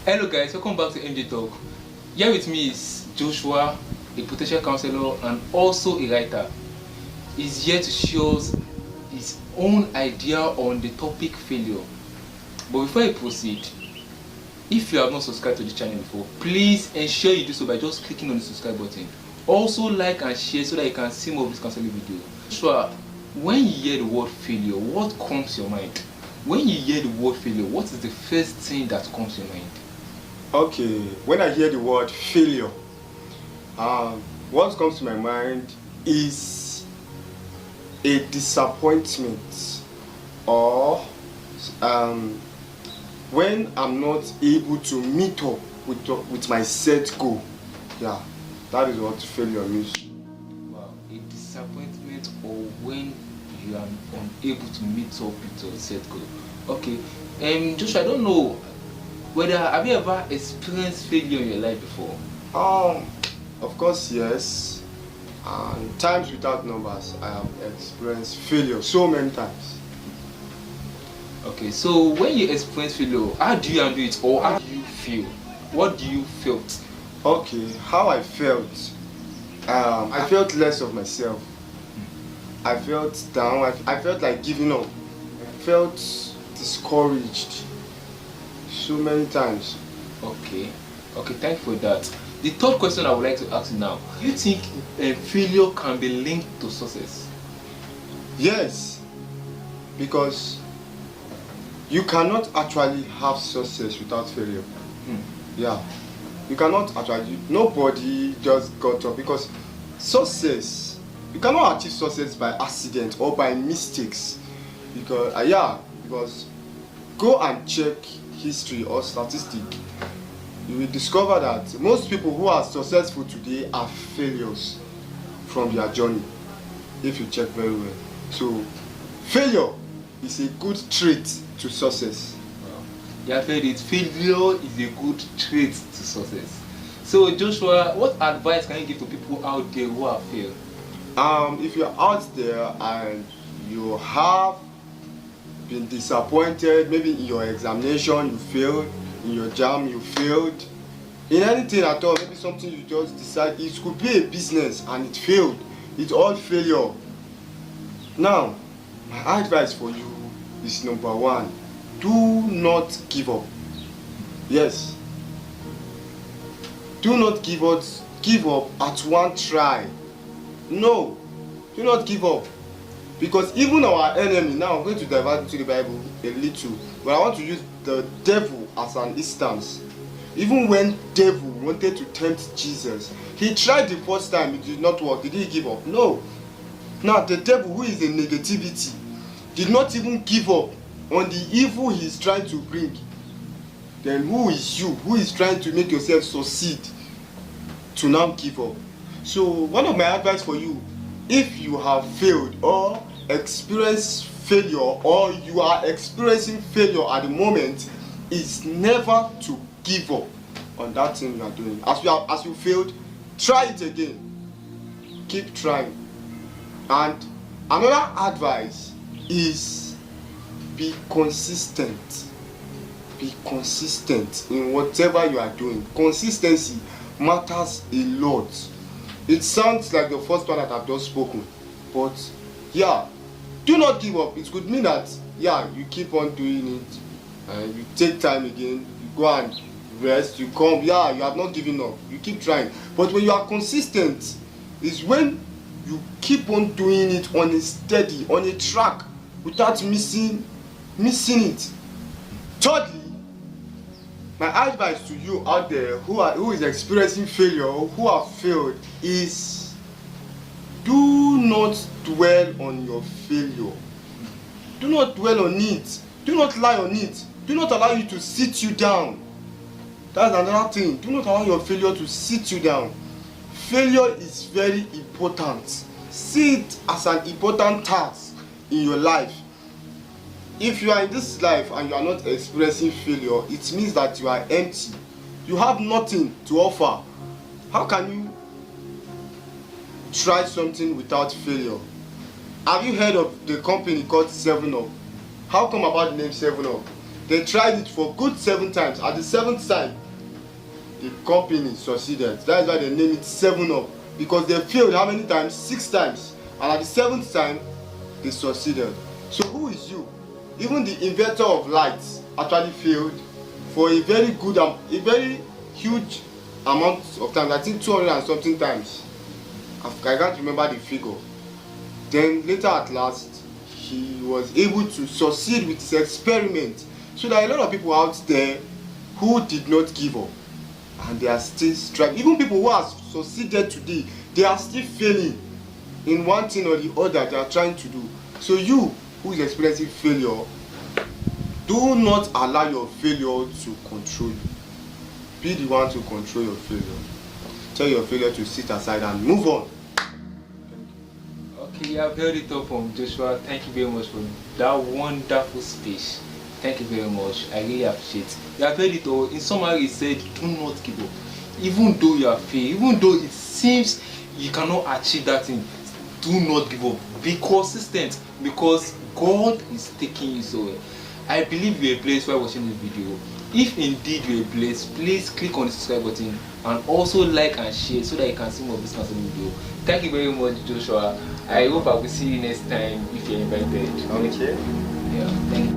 Hello guys, welcome back to MJ Talk. Here with me is Joshua, a potential counselor and also a writer. He's here to show us his own idea on the topic failure. But before I proceed, if you have not subscribed to this channel before, please ensure you do so by just clicking on the subscribe button. Also like and share so that you can see more of this counseling video. Joshua, when you hear the word failure, what comes to your mind? When you hear the word failure, what is the first thing that comes to your mind? Okay, when I hear the word failure, what comes to my mind is a disappointment, or when I'm not able to meet up with my set goal. Yeah, that is what failure means. Wow, a disappointment, or when you are unable to meet up with your set goal. Okay, Joshua, I don't know whether have you ever experienced failure in your life before? Of course, yes. And times without numbers, I have experienced failure so many times. Okay, so when you experience failure, how do you handle it, or how do you feel? What do you felt? Okay, how I felt. I felt less of myself. I felt down. I felt like giving up. I felt discouraged so many times. Okay, thank you for that. The third question I would like to ask you now: do you think failure can be linked to success? Yes, because you cannot actually have success without failure. Yeah, you cannot actually. Nobody just got up, because success, you cannot achieve success by accident or by mistakes. Because go and check history or statistic, you will discover that most people who are successful today are failures from their journey, if you check very well. So failure is a good trait to success. Wow. You have heard it. Failure is a good trait to success. So Joshua, what advice can you give to people out there who have failed? If you're out there and you have been disappointed, maybe in your examination you failed, in your jam you failed, in anything at all, maybe something you just decide, it could be a business and it failed, it's all failure. Now, my advice for you is number one: do not give up. Yes, do not give up at one try. No, do not give up. Because even our enemy, now I'm going to divert into the Bible a little, but I want to use the devil as an instance. Even when devil wanted to tempt Jesus, he tried the first time, it did not work. Did he give up? No. Now the devil, who is in negativity, did not even give up on the evil he is trying to bring. Then who is you, who is trying to make yourself succeed, to now give up? So one of my advice for you, if you have failed or experienced failure, or you are experiencing failure at the moment, is never to give up on that thing you are doing. As you failed, try it again. Keep trying. And another advice is be consistent. Be consistent in whatever you are doing. Consistency matters a lot. It sounds like the first one that I've just spoken, but yeah, do not give up. It could mean that you keep on doing it, and you take time again, you go and rest, you come, you have not given up, you keep trying. But when you are consistent, is when you keep on doing it on a steady, on a track, without missing it. Thirdly, my advice to you out there who is experiencing failure, who have failed, is do not dwell on your failure. Do not dwell on it. Do not lie on it. Do not allow it to sit you down. That's another thing. Do not allow your failure to sit you down. Failure is very important. See it as an important task in your life. If you are in this life and you are not experiencing failure, it means that you are empty. You have nothing to offer. How can you try something without failure? Have you heard of the company called 7 Up? How come about the name 7 Up? They tried it for good 7 times. At the 7th time, the company succeeded. That is why they name it 7-Up, because they failed how many times? 6 times. And at the 7th time, they succeeded. So who is you? Even the inventor of lights actually failed for a very good, a very huge amount of times. I think 200 and something times. I can't remember the figure. Then later at last, he was able to succeed with his experiment. So there are a lot of people out there who did not give up, and they are still striving. Even people who have succeeded today, they are still failing in one thing or the other they are trying to do. So you who is experiencing failure, do not allow your failure to control you. Be the one to control your failure. Tell your failure to sit aside and move on. Okay, I've heard it all from Joshua. Thank you very much for that wonderful speech. Thank you very much. I really appreciate it. You have heard it all. In summary, he said, do not give up. Even though you are failed, even though it seems you cannot achieve that thing, do not give up. Be consistent, because God is taking you somewhere. I believe you are blessed while watching this video. If indeed you are blessed, please click on the subscribe button and also like and share so that you can see more business on the video. Thank you very much, Joshua. I hope I will see you next time if you're invited. Okay. Yeah, thank you.